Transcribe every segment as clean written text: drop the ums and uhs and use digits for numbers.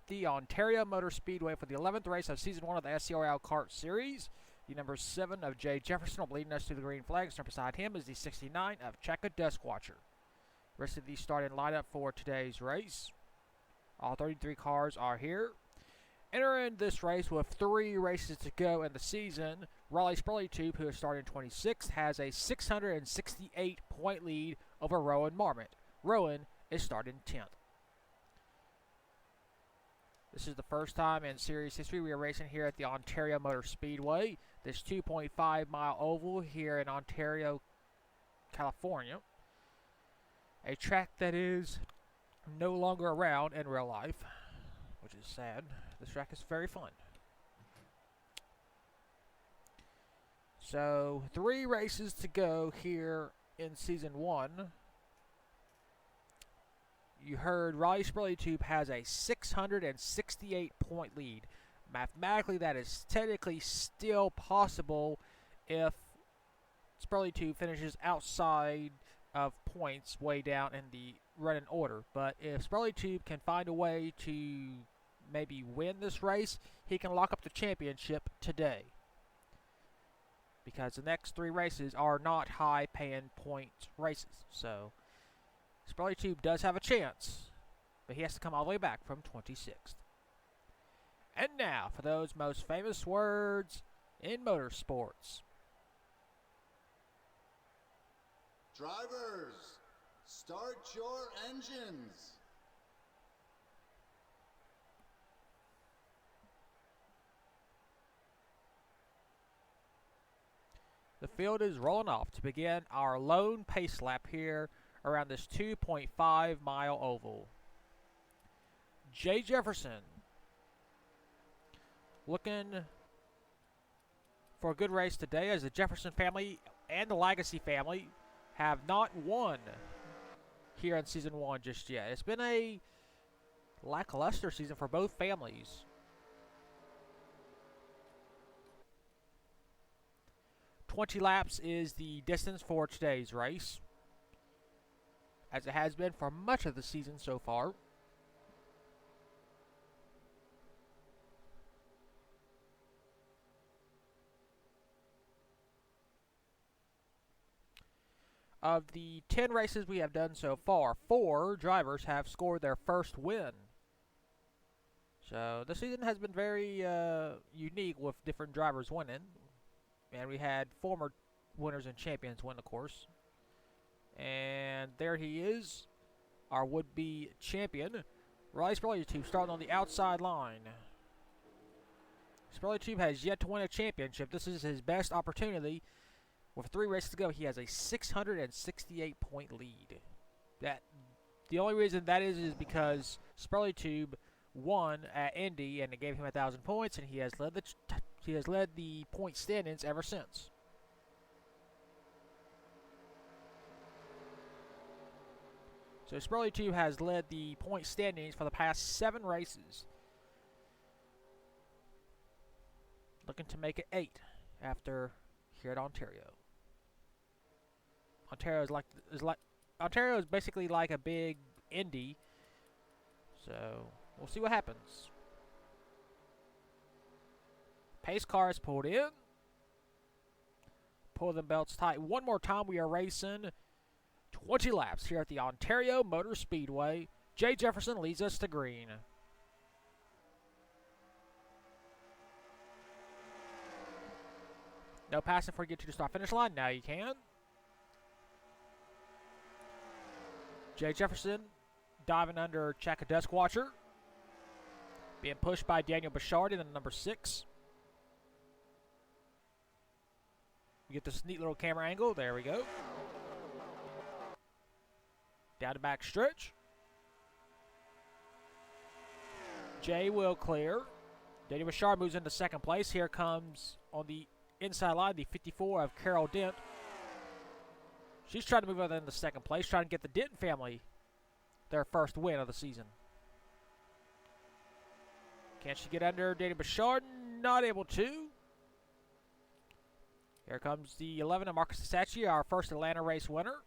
the Ontario Motor Speedway for the 11th race of Season 1 of the SCRL Kart Series. The number 7 of Jay Jefferson will be leading us to the green flag. Starting beside him is the 69 of Checka Deskwatcher. The rest of the starting lineup for today's race. All 33 cars are here. Entering this race with 3 races to go in the season, Raleigh Spurleytube, who is starting 26th, has a 668-point lead over Rowan Marmot. Rowan is starting 10th. This is the first time in series history we are racing here at the Ontario Motor Speedway. This 2.5-mile oval here in Ontario, California. A track that is no longer around in real life, which is sad. This track is very fun. So, 3 races to go here in Season 1. You heard Raleigh Spurleytube has a 668-point lead. Mathematically, that is technically still possible if Spurleytube finishes outside of points way down in the running order. But if Spurleytube can find a way to maybe win this race, he can lock up the championship today. Because the next 3 races are not high-paying point races. So, Spurleytube does have a chance, but he has to come all the way back from 26th. And now, for those most famous words in motorsports. Drivers, start your engines. The field is rolling off to begin our lone pace lap here around this 2.5-mile oval. Jay Jefferson looking for a good race today, as the Jefferson family and the Legacy family have not won here in Season 1 just yet. It's been a lackluster season for both families. "20 laps is the distance for today's race, as it has been for much of the season so far. Of the 10 races we have done so far, 4 drivers have scored their first win. So this season has been very unique with different drivers winning. And we had former winners and champions win, of course. And there he is, our would-be champion, Raleigh Spurleytube, starting on the outside line. Spurleytube has yet to win a championship. This is his best opportunity. With 3 races to go, he has a 668-point lead. The only reason that is because Spurleytube won at Indy, and it gave him 1,000 points, and he has led the point standings ever since. So Spurleytube has led the point standings for the past 7 races. Looking to make it 8 after here at Ontario. Ontario is basically like a big Indy. So we'll see what happens. Pace car is pulled in. Pull the belts tight. One more time, we are racing 20 laps here at the Ontario Motor Speedway. Jay Jefferson leads us to green. No passing before you get to the start-finish line. Now you can. Jay Jefferson diving under Checka Deskwatcher. Being pushed by Daniel Bouchard in the number 6. We get this neat little camera angle. There we go. Down the back stretch. Jay will clear. Daniel Bouchard moves into second place. Here comes on the inside line the 54 of Carol Dent. She's trying to move on into second place, trying to get the Denton family their first win of the season. Can she get under Daniel Bouchard? Not able to. Here comes the 11 of Marcus Sasachi, our first Atlanta race winner.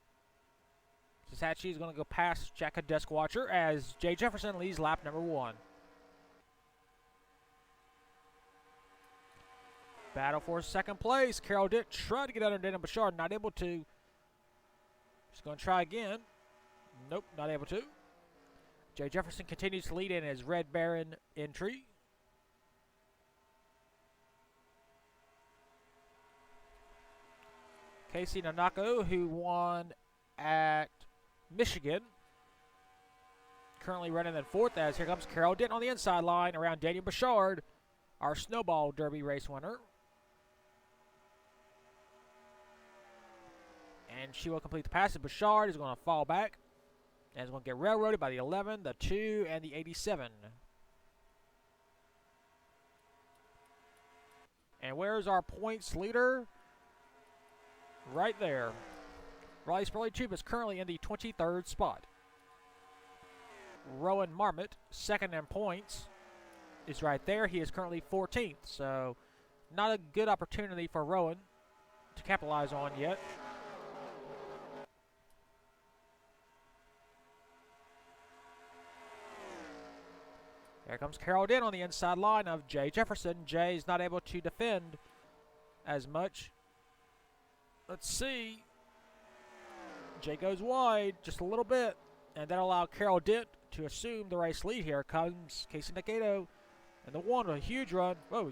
Sasachi is going to go past Checka Deskwatcher as Jay Jefferson leads lap number 1. Battle for second place. Carol Dent tried to get under Daniel Bouchard, not able to. She's going to try again. Nope, not able to. Jay Jefferson continues to lead in his Red Baron entry. Casey Nanako, who won at Michigan, currently running in fourth, as here comes Carol Dent on the inside line around Daniel Bouchard, our Snowball Derby race winner. And she will complete the pass. Bouchard is going to fall back and is going to get railroaded by the 11, the 2, and the 87. And where's our points leader? Right there. Riley Spurley-Tube is currently in the 23rd spot. Rowan Marmot, second in points, is right there. He is currently 14th, so not a good opportunity for Rowan to capitalize on yet. There comes Carol Dent on the inside line of Jay Jefferson. Jay is not able to defend as much. Let's see. Jay goes wide just a little bit, and that'll allow Carol Dent to assume the race lead. Here comes Casey Nakato, and the one with a huge run. Whoa,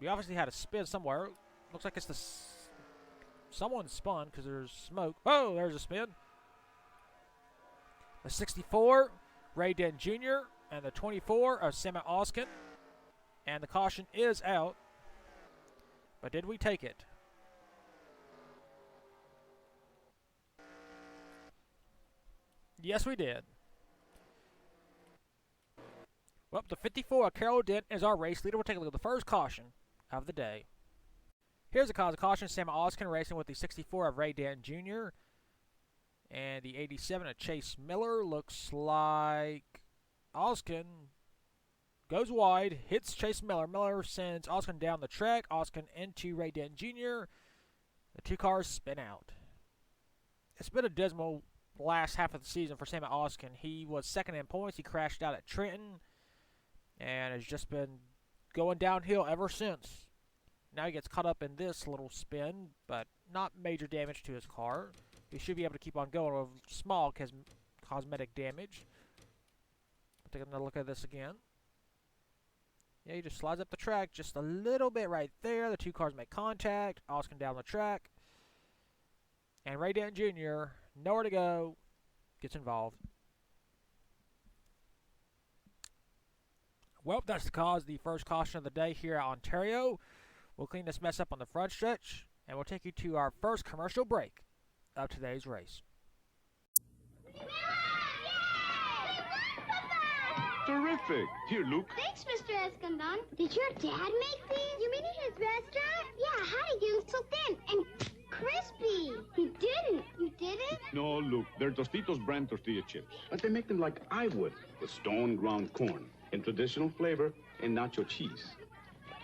we obviously had a spin somewhere. Looks like it's someone spun because there's smoke. Oh, there's a spin. The 64, Ray Dent Jr., and the 24 of Sam Oskin. And the caution is out. But did we take it? Yes, we did. Well, the 54 of Carol Dent is our race leader. We'll take a look at the first caution of the day. Here's the cause of caution. Sam Oskin racing with the 64 of Ray Dent Jr. And the 87 of Chase Miller. Looks like Oskin goes wide, hits Chase Miller. Miller sends Oskin down the track. Oskin into Ray Dent Jr. The two cars spin out. It's been a dismal last half of the season for Sam Oskin. He was second in points. He crashed out at Trenton and has just been going downhill ever since. Now he gets caught up in this little spin, but not major damage to his car. He should be able to keep on going with small cosmetic damage. Take another look at this again. Yeah, he just slides up the track just a little bit right there. The two cars make contact. Oskin down the track. And Ray Dent Jr., nowhere to go, gets involved. Well, that's the cause, the first caution of the day here at Ontario. We'll clean this mess up on the front stretch, and we'll take you to our first commercial break of today's race. Terrific. Here, Luke. Thanks, Mr. Escondon. Did your dad make these? You mean in his restaurant? Yeah, how did you get so thin and crispy? You didn't. You didn't? No, Luke. They're Tostitos brand tortilla chips. But they make them like I would, with stone ground corn, in traditional flavor, and nacho cheese.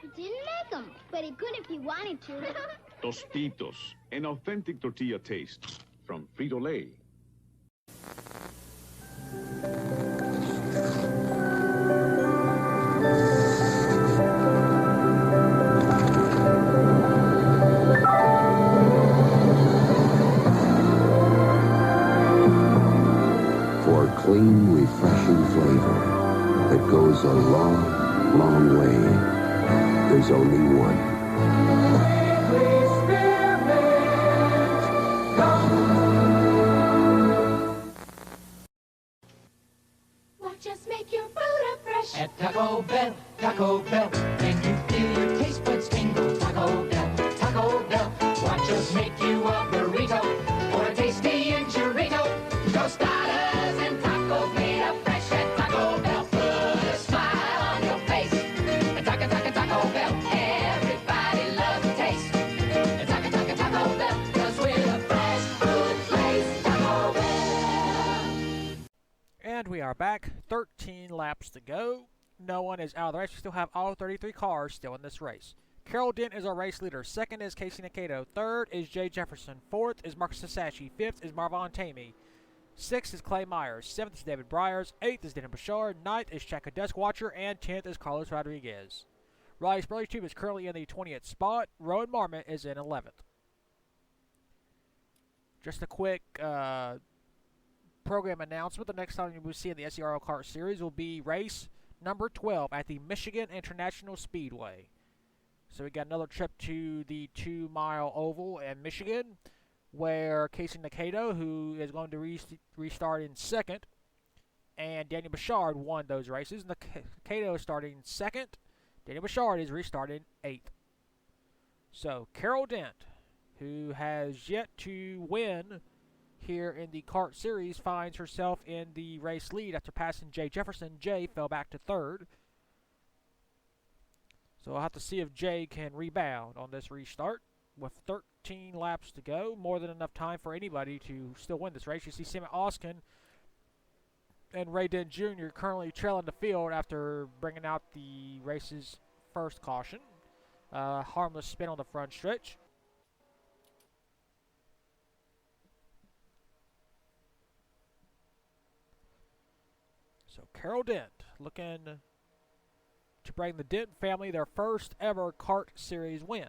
He didn't make them, but he could if he wanted to. Tostitos, an authentic tortilla taste from Frito-Lay. For clean, refreshing flavor that goes a long, long way, there's only one. What just make your food fresh? At Taco Bell, Taco Bell, and you feel your taste buds tingle. Taco Bell, Taco Bell, what just make you a burrito or a tasty enchilada? Tostadas and tacos made up fresh at Taco Bell. Put a smile on your face. Taco, Taco, Taco Bell, everybody loves the taste. Taco, Taco, Taco Bell, 'cause we're a fresh food place. Taco Bell. And we are back. 13 laps to go. No one is out of the race. We still have all 33 cars still in this race. Carol Dent is our race leader. Second is Casey Nakato. Third is Jay Jefferson. Fourth is Marcus Sasashi. Fifth is Marvon Tamey. Sixth is Clay Myers. Seventh is David Bryers. Eighth is Daniel Bouchard. Ninth is Chaka Duskwatcher. And 10th is Carlos Rodriguez. Riley Spurley-Tube is currently in the 20th spot. Rowan Marmot is in 11th. Just a quick program announcement. The next time you will see in the SCRL Kart Series will be race number 12 at the Michigan International Speedway. So we got another trip to the 2-mile oval in Michigan, where Casey Nakado, who is going to restart in second, and Daniel Bouchard won those races. Nakado is starting second. Daniel Bouchard is restarting 8th. So Carol Dent, who has yet to win here in the kart series, finds herself in the race lead after passing Jay Jefferson. Jay fell back to 3rd. So we'll have to see if Jay can rebound on this restart. With 13 laps to go, more than enough time for anybody to still win this race. You see Simon Oskin and Ray Dent Jr. currently trailing the field after bringing out the race's first caution. Harmless spin on the front stretch. So Carol Dent looking to bring the Dent family their first ever kart series win.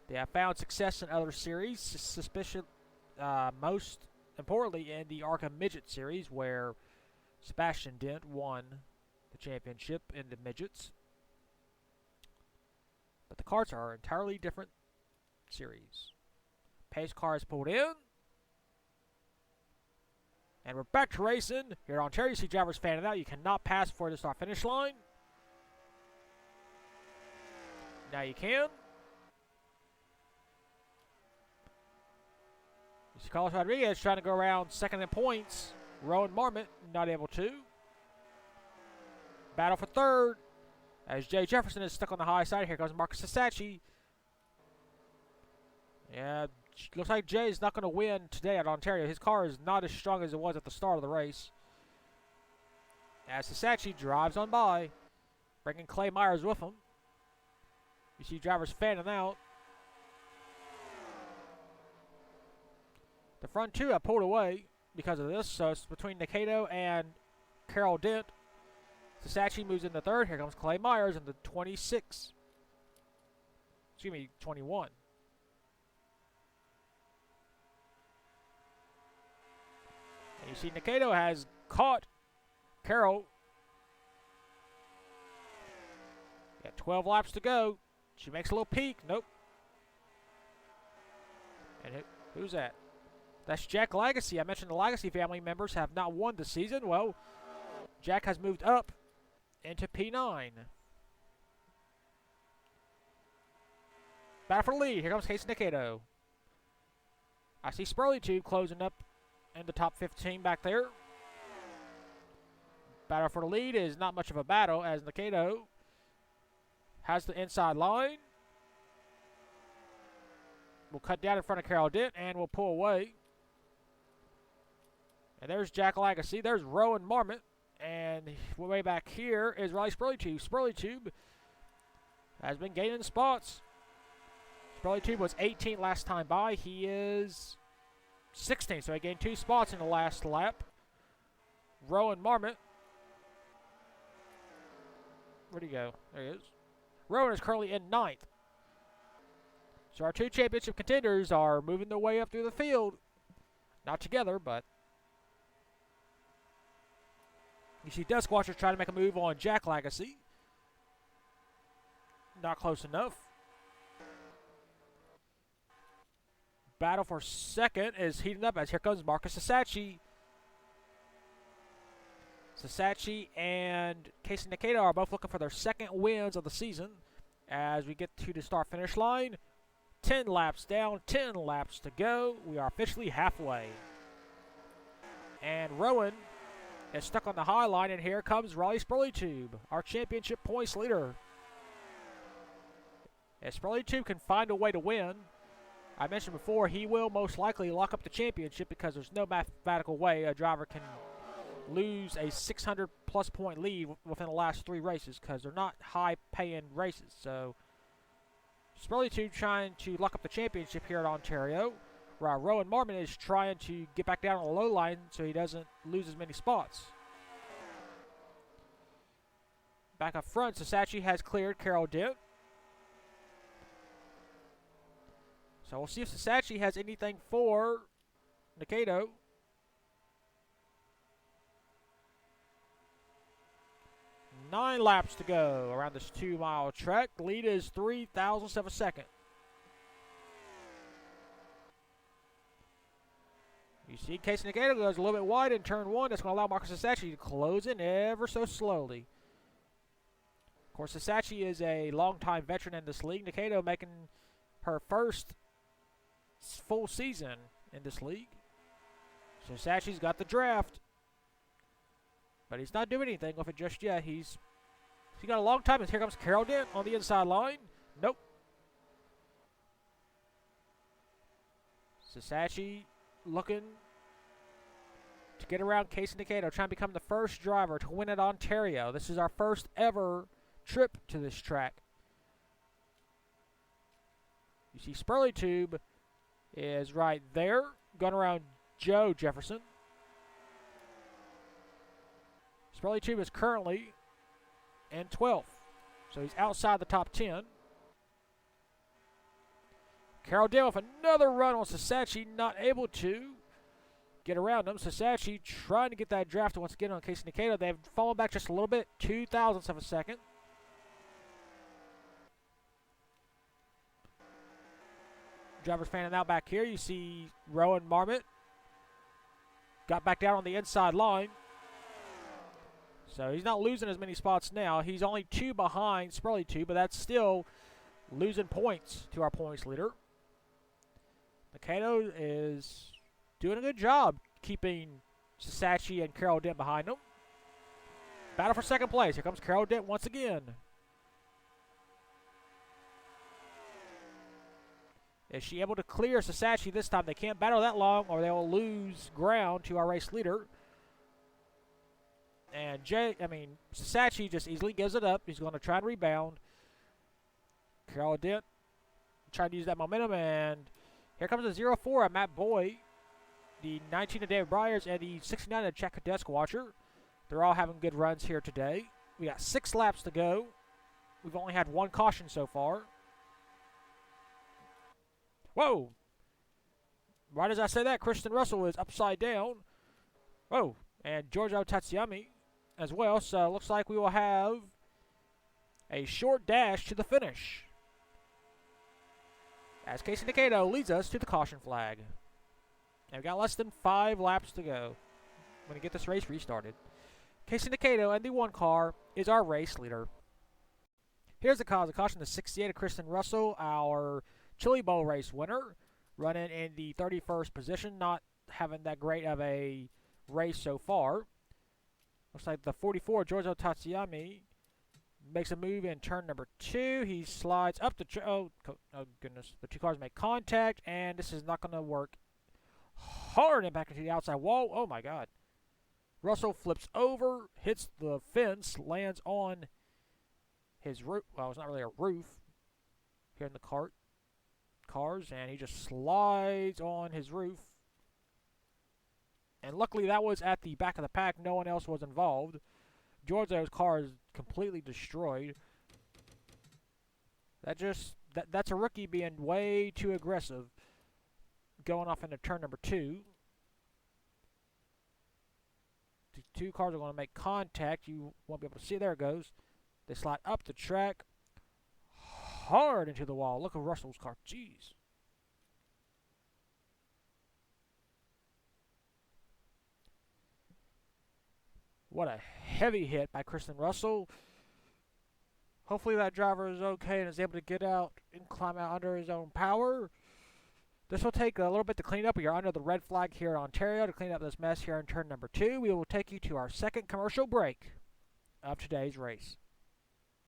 They have found success in other series, most importantly in the ARCA Midget Series, where Sebastian Dent won the championship in the midgets. But the karts are an entirely different series. Pace car is pulled in. And we're back to racing. Here at Ontario, you see drivers fanning out. You cannot pass before the start-finish line. Now you can. You see Carlos Rodriguez trying to go around second in points. Rowan Marmot not able to. Battle for 3rd as Jay Jefferson is stuck on the high side. Here comes Marcus Sasachi. Yeah, looks like Jay is not going to win today at Ontario. His car is not as strong as it was at the start of the race. As Sasachi drives on by, bringing Clay Myers with him. You see drivers fanning out. The front two have pulled away because of this, so it's between Nakado and Carol Dent. Sasachi moves into 3rd. Here comes Clay Myers in the 26. Excuse me, 21. And you see Nakado has caught Carol. Got 12 laps to go. She makes a little peek. Nope. And who's that? That's Jack Legacy. I mentioned the Legacy family members have not won this season. Well, Jack has moved up into P9. Battle for the lead. Here comes Casey Nakado. I see Spurley-Tube closing up in the top 15 back there. Battle for the lead is not much of a battle as Nakado has the inside line. We'll cut down in front of Carol Dent and we'll pull away. And there's Jack Legacy. There's Rowan Marmot. And way back here is Riley Spurley-Tube. Spurley-Tube has been gaining spots. Spurley-Tube was 18th last time by. He is 16th, so he gained 2 spots in the last lap. Rowan Marmot. Where'd he go? There he is. Rowan is currently in 9th. So our 2 championship contenders are moving their way up through the field. Not together, but you see Duskwatcher trying to make a move on Jack Legacy. Not close enough. Battle for 2nd is heating up as here comes Marcus Sasachi. Sasachi and Casey Nakado are both looking for their 2nd wins of the season. As we get to the start-finish line, 10 laps down, 10 laps to go. We are officially halfway. And Rowan is stuck on the high line, and here comes Riley Spurley-Tube, our championship points leader. If Spurley-Tube can find a way to win, I mentioned before, he will most likely lock up the championship because there's no mathematical way a driver can lose a 600-plus point lead within the last 3 races because they're not high-paying races. So Spurley-Tube trying to lock up the championship here at Ontario, while Rowan Marmot is trying to get back down on the low line so he doesn't lose as many spots. Back up front, Sasachi has cleared Carol Dent. So we'll see if Sasachi has anything for Nikaido. Nine laps to go around this 2-mile track. The lead is 3,000ths of a second. You see Casey Nikaido goes a little bit wide in turn 1. That's going to allow Marcus Sasachi to close in ever so slowly. Of course, Sasachi is a longtime veteran in this league. Nikaido making her first full season in this league. Sasachi's got the draft. But he's not doing anything with it just yet. He's got a long time. And here comes Carol Dent on the inside line. Nope. Sasachi looking to get around Casey Nikaido, trying to become the first driver to win at Ontario. This is our first ever trip to this track. You see Spurley Tube is right there, going around Joe Jefferson. Spurley Tube is currently in 12th, so he's outside the top 10. Carol Dale with another run on Sasachi, not able to get around him. Sasachi trying to get that draft once again on Casey Nikaido. They've fallen back just a little bit, 2,000ths of a second. Drivers fanning out back here. You see Rowan Marmot got back down on the inside line. So he's not losing as many spots now. He's only 2 behind Spurley 2, but that's still losing points to our points leader. Nikaido is doing a good job keeping Sasachi and Carol Dent behind him. Battle for second place. Here comes Carol Dent once again. Is she able to clear Sasachi this time? They can't battle that long or they will lose ground to our race leader. And Sasachi just easily gives it up. He's going to try and rebound. Carol Dent trying to use that momentum, and here comes the 0-4 of Matt Boyd, the 19 of David Byers, and the 69 of Jack Desk Watcher. They're all having good runs here today. We got 6 laps to go. We've only had 1 caution so far. Whoa! Right as I say that, Kristen Russell is upside down. Whoa! And Giorgio Tatsuyami as well. So it looks like we will have a short dash to the finish, as Casey Nikaido leads us to the caution flag. And we've got less than 5 laps to go. I'm going to get this race restarted. Casey Nikaido and the 1 car is our race leader. Here's the cause of caution, the 68 of Kristen Russell, our Chili Bowl race winner, running in the 31st position, not having that great of a race so far. Looks like the 44, Giorgio Tatsuyami, makes a move in turn number 2. He slides up the oh goodness. The 2 cars make contact, and this is not going to work. Hard impact into the outside wall. Oh, my God. Russell flips over, hits the fence, lands on his roof. Well, it's not really a roof here in the cars, and he just slides on his roof. And luckily that was at the back of the pack. No one else was involved. Giorgio's car is completely destroyed. That's a rookie being way too aggressive, going off into turn number 2. The 2 cars are going to make contact. You won't be able to see. There it goes. They slide up the track, hard into the wall. Look at Russell's car. Jeez. What a heavy hit by Kristen Russell. Hopefully that driver is okay and is able to get out and climb out under his own power. This will take a little bit to clean up. We are under the red flag here in Ontario to clean up this mess here in turn number 2. We will take you to our second commercial break of today's race.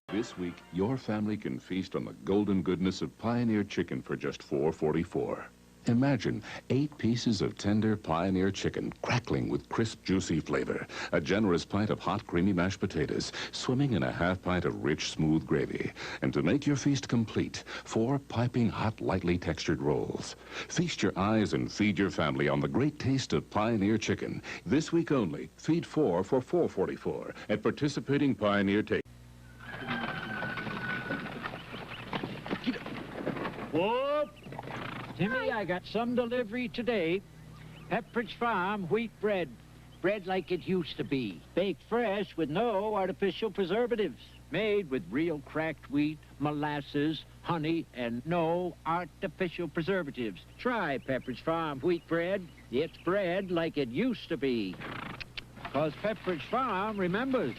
This week, your family can feast on the golden goodness of Pioneer chicken for just $4.44. Imagine 8 pieces of tender Pioneer chicken crackling with crisp, juicy flavor, a generous pint of hot, creamy mashed potatoes, swimming in a half pint of rich, smooth gravy. And to make your feast complete, 4 piping hot, lightly textured rolls. Feast your eyes and feed your family on the great taste of Pioneer chicken. This week only, feed 4 for $4.44 at participating Pioneer Take. Whoop! Timmy, I got some delivery today. Pepperidge Farm wheat bread. Bread like it used to be. Baked fresh with no artificial preservatives. Made with real cracked wheat, molasses, honey, and no artificial preservatives. Try Pepperidge Farm wheat bread. It's bread like it used to be. 'Cause Pepperidge Farm remembers.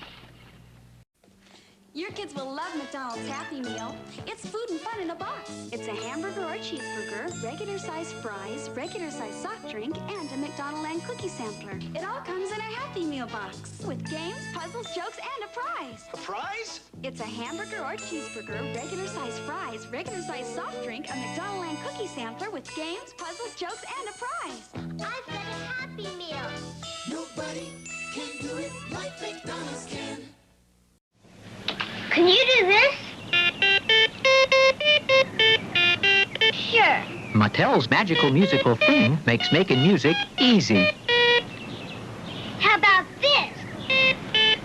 Your kids will love McDonald's Happy Meal. It's food and fun in a box. It's a hamburger or cheeseburger, regular-sized fries, regular-sized soft drink, and a McDonaldland cookie sampler. It all comes in a Happy Meal box with games, puzzles, jokes, and a prize. A prize? It's a hamburger or cheeseburger, regular-sized fries, regular-sized soft drink, a McDonaldland cookie sampler with games, puzzles, jokes, and a prize. I've got a Happy Meal. Nobody can do it like McDonald's can. Can you do this? Sure. Mattel's magical musical thing makes making music easy. How about this?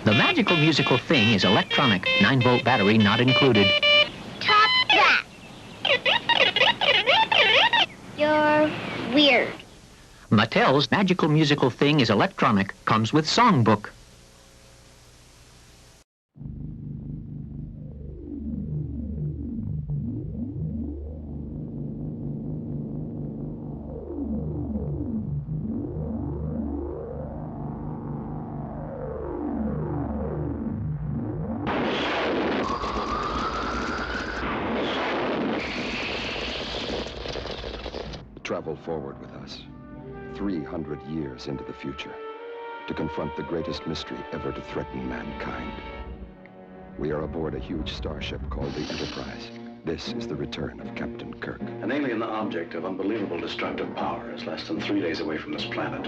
The magical musical thing is electronic, 9-volt battery not included. Top that. You're weird. Mattel's magical musical thing is electronic, comes with songbook. Travel forward with us, 300 years into the future, to confront the greatest mystery ever to threaten mankind. We are aboard a huge starship called the Enterprise. This is the return of Captain Kirk. An alien object of unbelievable destructive power is less than 3 days away from this planet.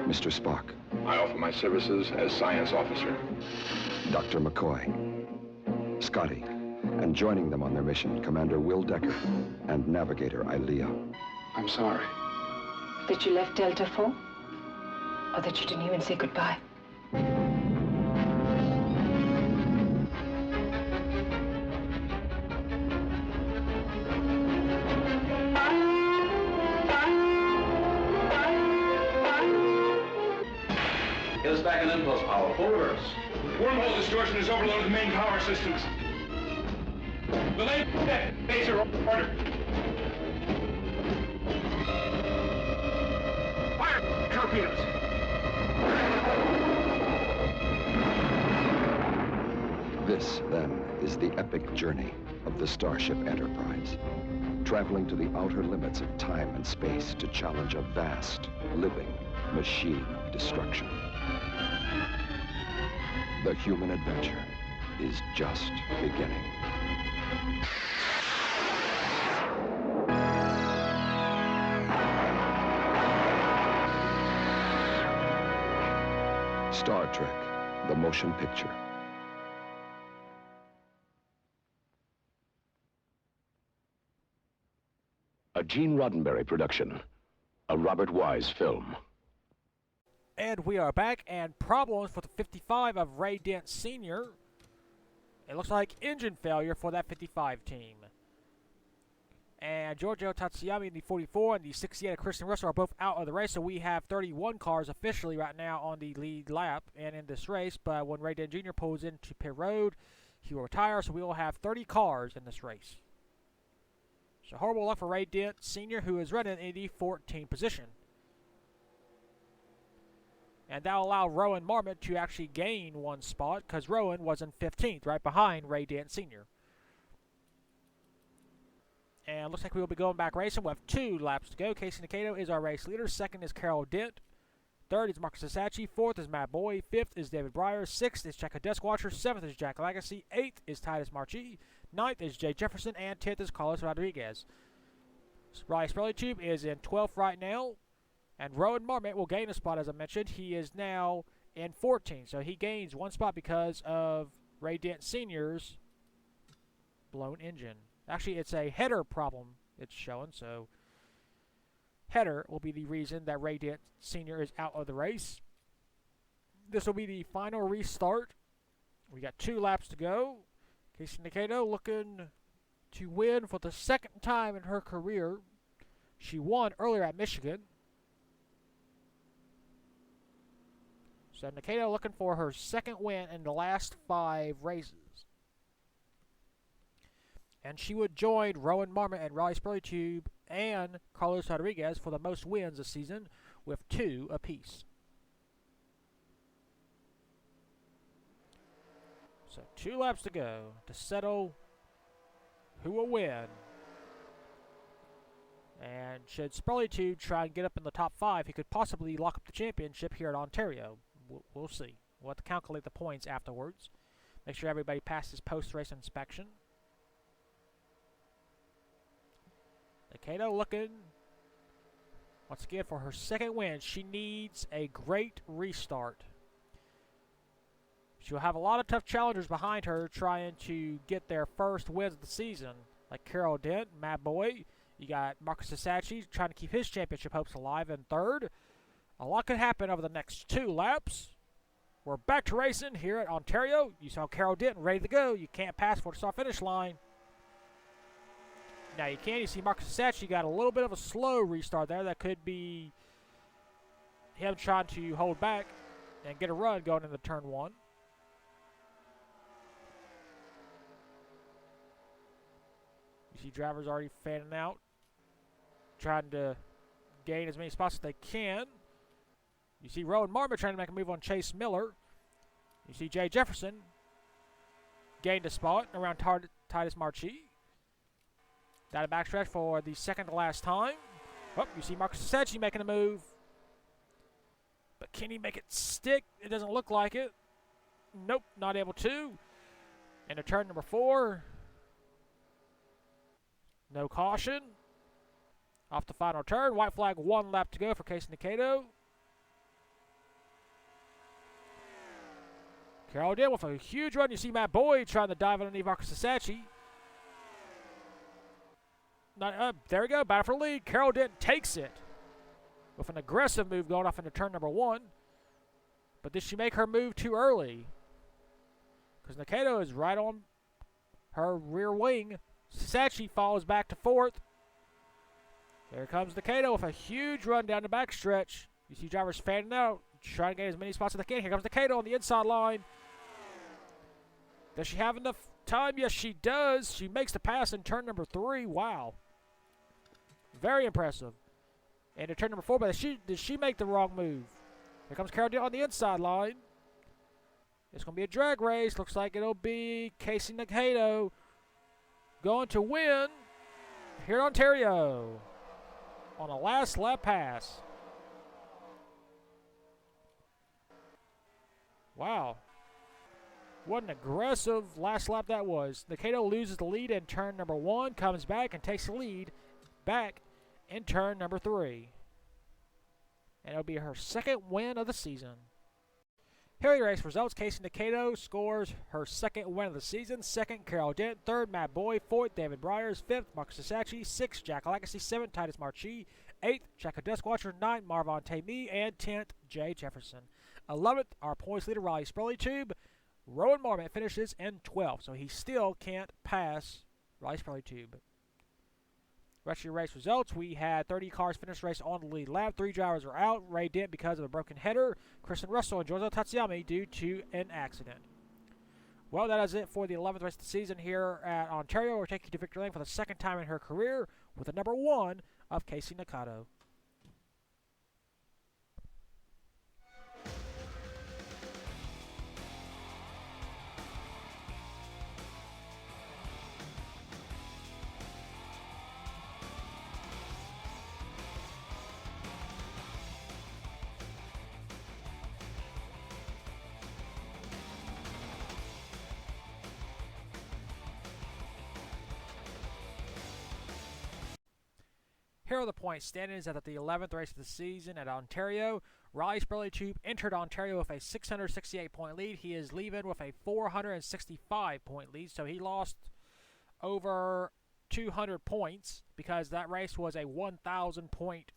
Mr. Spock. I offer my services as science officer. Dr. McCoy. Scotty. And joining them on their mission, Commander Will Decker and Navigator Ilea. I'm sorry. That you left Delta 4? Or that you didn't even say goodbye? Get us back in impulse power. Full reverse. Wormhole distortion has overloaded the main power systems. Belay phaser order. Fire torpedoes. This, then, is the epic journey of the Starship Enterprise, traveling to the outer limits of time and space to challenge a vast, living machine of destruction. The human adventure is just beginning. Star Trek, the motion picture. A Gene Roddenberry production, a Robert Wise film. And we are back, and problems for the 55 of Ray Dent Sr. It looks like engine failure for that 55 team. And Giorgio Tatsuyami in the 44 and the 68 of Kristen Russell are both out of the race, so we have 31 cars officially right now on the lead lap and in this race. But when Ray Dent Jr. pulls into pit road, he will retire, so we will have 30 cars in this race. So horrible luck for Ray Dent Sr., who is running in the 14th position. And that will allow Rowan Marmot to actually gain one spot, because Rowan was in 15th, right behind Ray Dent Sr. And looks like we will be going back racing. We have 2 laps to go. Casey Nakato is our race leader. Second is Carol Dent. Third is Marcus Sasachi. Fourth is Matt Boy. Fifth is David Breyer. Sixth is Checo Deskwater. Seventh is Jack Lagacy. Eighth is Titus Marchi. Ninth is Jay Jefferson. And 10th is Carlos Rodriguez. Riley Spurley-Tube is in 12th right now. And Rowan Marmot will gain a spot, as I mentioned. He is now in 14th. So he gains one spot because of Ray Dent Sr.'s blown engine. Actually, it's a header problem it's showing, so header will be the reason that Ray Dent Sr. is out of the race. This will be the final restart. We got 2 laps to go. Casey Nakato looking to win for the second time in her career. She won earlier at Michigan. So Nikita looking for her second win in the last 5 races. And she would join Rowan Marmot and Riley Spurley-Tube and Carlos Rodriguez for the most wins this season with 2 apiece. So 2 laps to go to settle who will win. And should Spurley-Tube try and get up in the top 5, he could possibly lock up the championship here at Ontario. We'll see. We'll have to calculate the points afterwards. Make sure everybody passes post-race inspection. Nikita looking once again for her second win. She needs a great restart. She'll have a lot of tough challengers behind her trying to get their first wins of the season, like Carol Dent, Matt Boy. You got Marcus Sasachi trying to keep his championship hopes alive in third. A lot could happen over the next 2 laps. We're back to racing here at Ontario. You saw Carol Dent ready to go. You can't pass for the start-finish line. Now you can. You see Marcus Sasachi got a little bit of a slow restart there. That could be him trying to hold back and get a run going into turn 1. You see drivers already fanning out, trying to gain as many spots as they can. You see Rowan Marmot trying to make a move on Chase Miller. You see Jay Jefferson gained a spot around Titus Marchi. Down a backstretch for the second to last time. Oh, you see Marcus Sasachi making a move. But can he make it stick? It doesn't look like it. Nope, not able to. Into turn number 4. No caution. Off the final turn. White flag, 1 lap to go for Casey Nikita. Carol Dent with a huge run. You see Matt Boyd trying to dive underneath Marcus Sasachi. There we go. Battle for the lead. Carol Dent takes it with an aggressive move going off into turn number 1. But did she make her move too early? Because Nikita is right on her rear wing. Sasachi falls back to 4th. There comes Nikita with a huge run down the backstretch. You see drivers fanning out, trying to get as many spots as they can. Here comes Nikita on the inside line. Does she have enough time? Yes, she does. She makes the pass in turn number 3. Wow. Very impressive. And in turn number 4, but did she make the wrong move? Here comes Carol Dent on the inside line. It's going to be a drag race. Looks like it'll be Casey Nikita going to win here in Ontario on a last lap pass. Wow. What an aggressive last lap that was. Nikita loses the lead in turn number 1, comes back and takes the lead back in turn number 3. And it'll be her second win of the season. Here are your race results. Casey Nikita scores her second win of the season. Second, Carol Dent. Third, Matt Boyd. Fourth, David Briers. Fifth, Marcus Sasachi. Sixth, Jack Legacy. Seventh, Titus Marchi. Eighth, Checo Deskwatcher. Ninth, Marvon Tamee. And 10th, Jay Jefferson. 11th, our points leader, Riley Spurley-Tube. Rowan Marmot finishes in 12th, so he still can't pass Riley Spurley-Tube. Rest of your race results, we had 30 cars finish the race on the lead lap. 3 drivers are out. Ray Dent because of a broken header. Kristen Russell and Giorgio Tatsuyama due to an accident. Well, that is it for the 11th race of the season here at Ontario. We're taking you to victory lane for the second time in her career with the number 1 of Casey Nikita. Here are the point standings at the 11th race of the season at Ontario. Riley Spurley-Tube entered Ontario with a 668-point lead. He is leaving with a 465-point lead, so he lost over 200 points because that race was a 1,000-point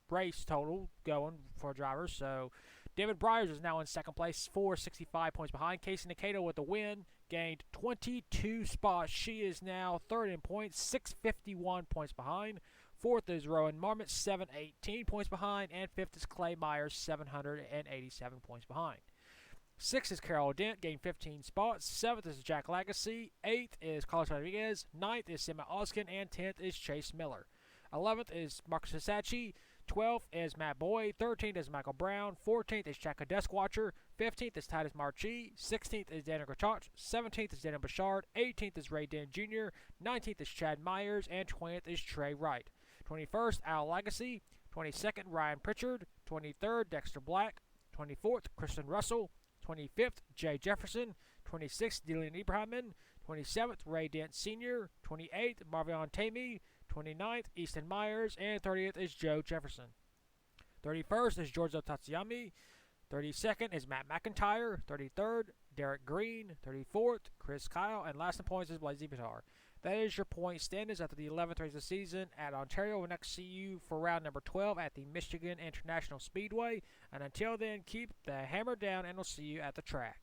race total going for drivers. So David Byers is now in second place, 465 points behind. Casey Nikita with the win, gained 22 spots. She is now third in points, 651 points behind. Fourth is Rowan Marmot, 718 points behind. And fifth is Clay Myers, 787 points behind. Sixth is Carol Dent, gained 15 spots. Seventh is Jack Lagacy. Eighth is Carlos Rodriguez. Ninth is Sima Oskin. And 10th is Chase Miller. 11th is Marcus Hisachi. 12th is Matt Boyd. 13th is Michael Brown. 14th is Chaka Deskwatcher. 15th is Titus Marchi. 16th is Daniel Grachach. 17th is Daniel Bouchard. 18th is Ray Den Jr. 19th is Chad Myers. And 20th is Trey Wright. 21st, Al Lagacy. 22nd, Ryan Pritchard. 23rd, Dexter Black. 24th, Kristen Russell. 25th, Jay Jefferson. 26th, Dylan Ibrahimman. 27th, Ray Dent Sr. 28th, Marvion Tamey. 29th, Easton Myers. And 30th is Joe Jefferson. 31st is Giorgio Tatsuyami. 32nd is Matt McIntyre. 33rd, Derek Green. 34th, Chris Kyle. And last in points is Blaise Bitar. That is your point standings after the 11th race of the season at Ontario. We'll next see you for round number 12 at the Michigan International Speedway. And until then, keep the hammer down, and we'll see you at the track.